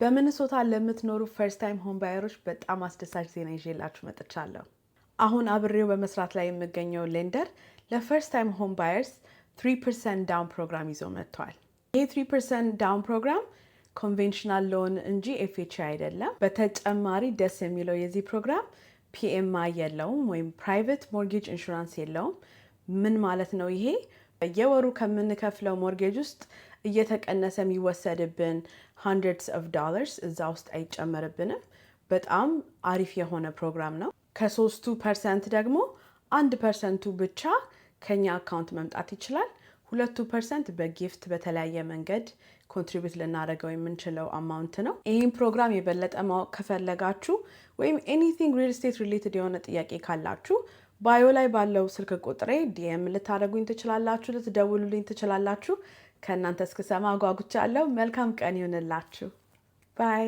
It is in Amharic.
በሚኒሶታ ለምትኖሩ ፈርስት ታይም ሆም ባየሮች በጣም አስደሳች ዜና ይዤላችሁ መጥቻለሁ። አሁን አብሬው በመስራት ላይ የሚገኘው ሌንደር ለፈርስት ታይም ሆም ባየርስ 3% ዳውን ፕሮግራም ይዞ መጥቷል። ይህ 3% ዳውን ፕሮግራም ኮንቬንሽናል ሎን እንጂ ኤፍኤችኤ አይደለም። በተጨማሪ ደስ የሚለው የዚህ ፕሮግራም ፒኤምአይ የለውም ወይም ፕራይቬት ሞርጌጅ ኢንሹራንስ የለውም። ምን ማለት ነው ይሄ? በየወሩ ከምንከፍለው ሞርጌጅ ውስጥ እየተቀነሰ የሚወሰድብን hundreds of dollars እዛ ውስጥ አይጨመርብንም። በጣም አሪፍ የሆነ ፕሮግራም ነው። ከ3% ደግሞ 1%ቱ ብቻ ከኛ አካውንት መምጣት ይችላል። 2% በጊፍት በተለያየ መንገድ ኮንትሪቢዩት ልናደርገው የምንችለው አማውንት ነው። ይህን ፕሮግራም የበለጠ ማወቅ ከፈለጋችሁ ወይም ኤኒቲንግ ሪል ስቴት ሪሌትድ የሆነ ጥያቄ ካላችሁ ባዮ ላይ ባለው ስልክ ቁጥሬ ዲኤም ልታደርጉኝ ትችላላችሁ፣ ልትደውሉልኝ ትችላላችሁ። ከእናንተ እስክሰማ ጓጉቻለሁ። መልካም ቀን ይሁንላችሁ። ባይ